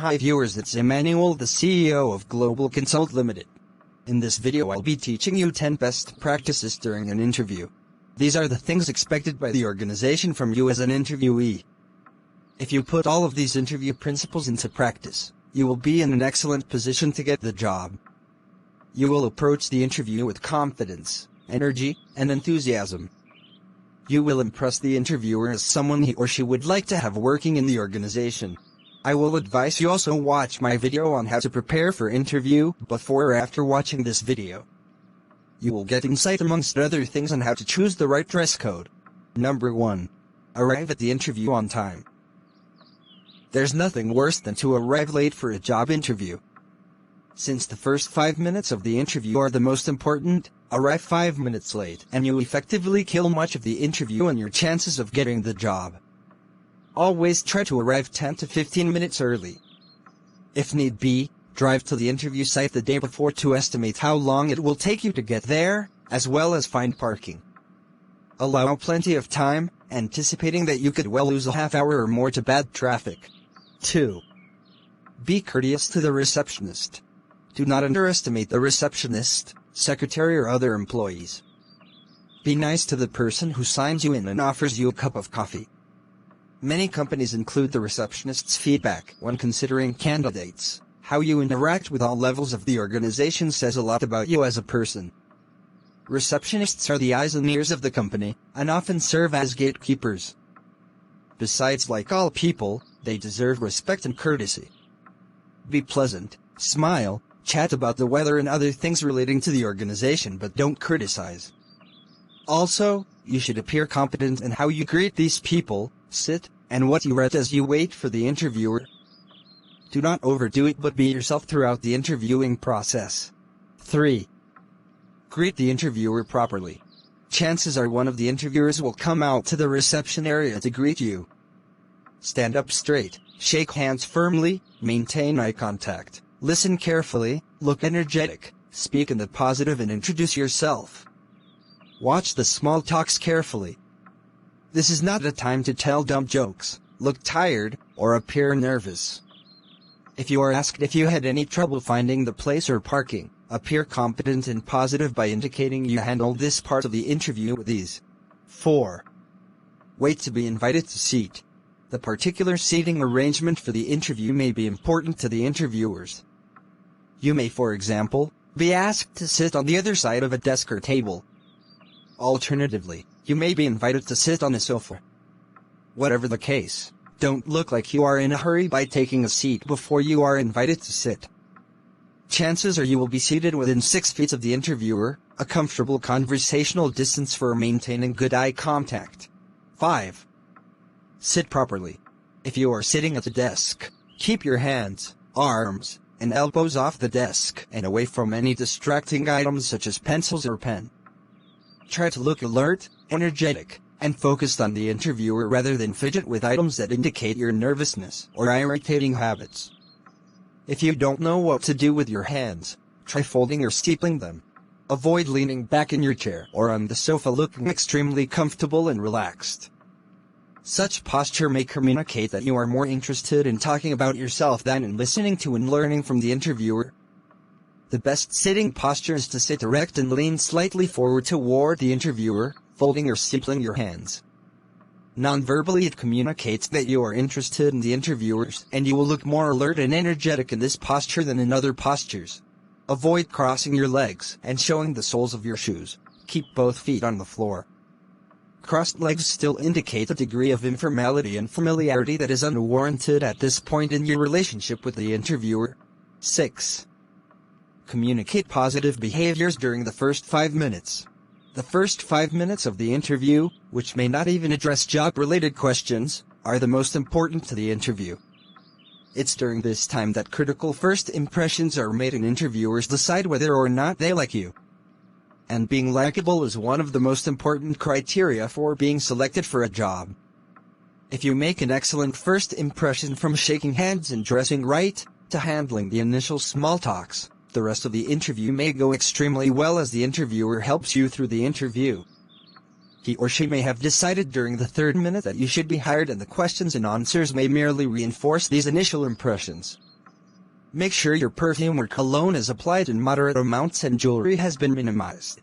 Hi viewers, it's Emmanuel, the CEO of Global Consult Limited. In this video I'll be teaching you 10 best practices during an interview. These are the things expected by the organization from you as an interviewee. If you put all of these interview principles into practice, you will be in an excellent position to get the job. You will approach the interview with confidence, energy, and enthusiasm. You will impress the interviewer as someone he or she would like to have working in the organization. I will advise you also watch my video on how to prepare for interview before or after watching this video. You will get insight amongst other things on how to choose the right dress code. Number 1. Arrive at the interview on time. There's nothing worse than to arrive late for a job interview. Since the first 5 minutes of the interview are the most important, arrive 5 minutes late and you effectively kill much of the interview and your chances of getting the job. Always try to arrive 10 to 15 minutes early. If need be, drive to the interview site the day before to estimate how long it will take you to get there, as well as find parking. Allow plenty of time, anticipating that you could well lose a half hour or more to bad traffic. 2. Be courteous to the receptionist. Do not underestimate the receptionist, secretary or other employees. Be nice to the person who signs you in and offers you a cup of coffee. Many companies include the receptionist's feedback when considering candidates. How you interact with all levels of the organization says a lot about you as a person. Receptionists are the eyes and ears of the company, and often serve as gatekeepers. Besides, like all people, they deserve respect and courtesy. Be pleasant, smile, chat about the weather and other things relating to the organization, but don't criticize. Also, you should appear competent in how you greet these people, sit, and what you read as you wait for the interviewer. Do not overdo it, but be yourself throughout the interviewing process. 3. Greet the interviewer properly. Chances are one of the interviewers will come out to the reception area to greet you. Stand up straight, shake hands firmly, maintain eye contact, listen carefully, look energetic, speak in the positive and introduce yourself. Watch the small talks carefully. This is not a time to tell dumb jokes, look tired, or appear nervous. If you are asked if you had any trouble finding the place or parking, appear competent and positive by indicating you handled this part of the interview with ease. 4. Wait to be invited to seat. The particular seating arrangement for the interview may be important to the interviewers. You may, for example, be asked to sit on the other side of a desk or table. Alternatively, you may be invited to sit on a sofa. Whatever the case, don't look like you are in a hurry by taking a seat before you are invited to sit. Chances are you will be seated within 6 feet of the interviewer, a comfortable conversational distance for maintaining good eye contact. 5. Sit properly. If you are sitting at the desk, keep your hands, arms, and elbows off the desk and away from any distracting items such as pencils or pen. Try to look alert, energetic, and focused on the interviewer rather than fidget with items that indicate your nervousness or irritating habits. If you don't know what to do with your hands, try folding or steepling them. Avoid leaning back in your chair or on the sofa looking extremely comfortable and relaxed. Such posture may communicate that you are more interested in talking about yourself than in listening to and learning from the interviewer. The best sitting posture is to sit erect and lean slightly forward toward the interviewer, folding or steepling your hands. Non-verbally, it communicates that you are interested in the interviewers, and you will look more alert and energetic in this posture than in other postures. Avoid crossing your legs and showing the soles of your shoes. Keep both feet on the floor. Crossed legs still indicate a degree of informality and familiarity that is unwarranted at this point in your relationship with the interviewer. 6. Communicate positive behaviors during the first 5 minutes. The first 5 minutes of the interview, which may not even address job-related questions, are the most important to the interview. It's during this time that critical first impressions are made and interviewers decide whether or not they like you. And being likable is one of the most important criteria for being selected for a job. If you make an excellent first impression from shaking hands and dressing right, to handling the initial small talks, the rest of the interview may go extremely well as the interviewer helps you through the interview. He or she may have decided during the 3rd minute that you should be hired, and the questions and answers may merely reinforce these initial impressions. Make sure your perfume or cologne is applied in moderate amounts and jewelry has been minimized.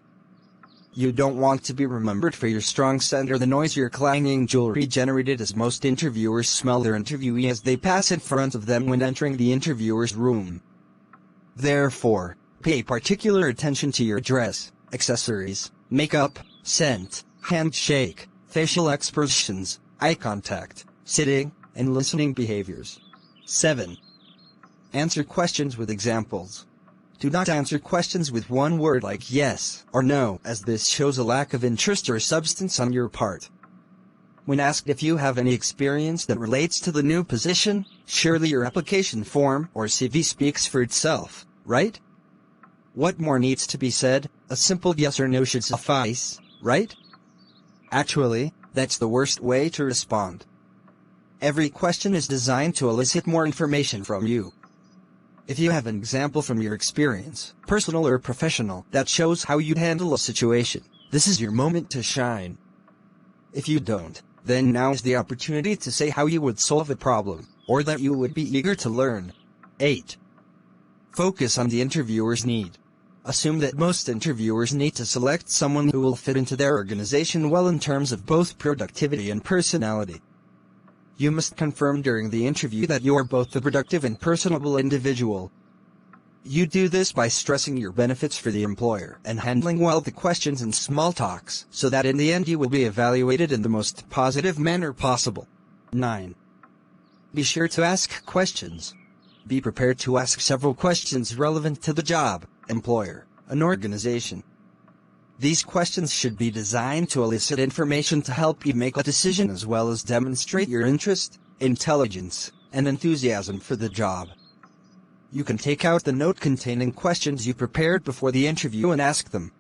You don't want to be remembered for your strong scent or the noisier clanging jewelry generated, as most interviewers smell their interviewee as they pass in front of them when entering the interviewer's room. Therefore, pay particular attention to your dress, accessories, makeup, scent, handshake, facial expressions, eye contact, sitting, and listening behaviors. 7. Answer questions with examples. Do not answer questions with one word like yes or no, as this shows a lack of interest or substance on your part. When asked if you have any experience that relates to the new position, surely your application form or CV speaks for itself, right? What more needs to be said? A simple yes or no should suffice, right? Actually, that's the worst way to respond. Every question is designed to elicit more information from you. If you have an example from your experience, personal or professional, that shows how you'd handle a situation, this is your moment to shine. If you don't, then now is the opportunity to say how you would solve a problem, or that you would be eager to learn. 8. Focus on the interviewer's need. Assume that most interviewers need to select someone who will fit into their organization well in terms of both productivity and personality. You must confirm during the interview that you are both a productive and personable individual. You do this by stressing your benefits for the employer and handling well the questions and small talks, so that in the end you will be evaluated in the most positive manner possible. 9. Be sure to ask questions. Be prepared to ask several questions relevant to the job, employer, and organization. These questions should be designed to elicit information to help you make a decision, as well as demonstrate your interest, intelligence, and enthusiasm for the job. You can take out the note containing questions you prepared before the interview and ask them.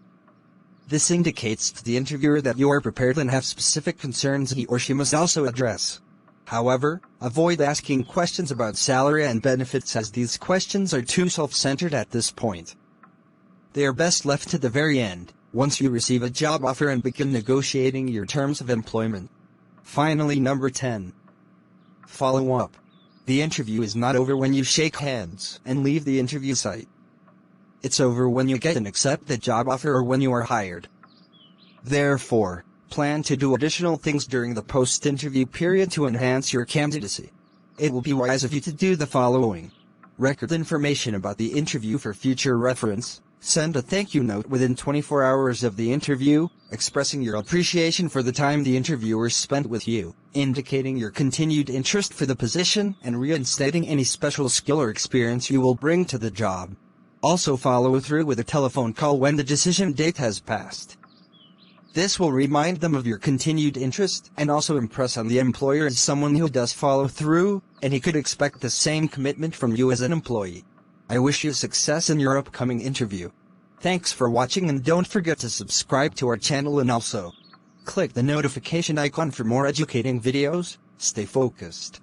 This indicates to the interviewer that you are prepared and have specific concerns he or she must also address. However, avoid asking questions about salary and benefits, as these questions are too self-centered at this point. They are best left to the very end, once you receive a job offer and begin negotiating your terms of employment. Finally, number 10. Follow up. The interview is not over when you shake hands and leave the interview site. It's over when you get and accept the job offer or when you are hired. Therefore, plan to do additional things during the post-interview period to enhance your candidacy. It will be wise of you to do the following. Record information about the interview for future reference. Send a thank you note within 24 hours of the interview, expressing your appreciation for the time the interviewer spent with you, indicating your continued interest for the position, and reinstating any special skill or experience you will bring to the job. Also follow through with a telephone call when the decision date has passed. This will remind them of your continued interest and also impress on the employer as someone who does follow through, and he could expect the same commitment from you as an employee. I wish you success in your upcoming interview. Thanks for watching, and don't forget to subscribe to our channel and also click the notification icon for more educating videos. Stay focused.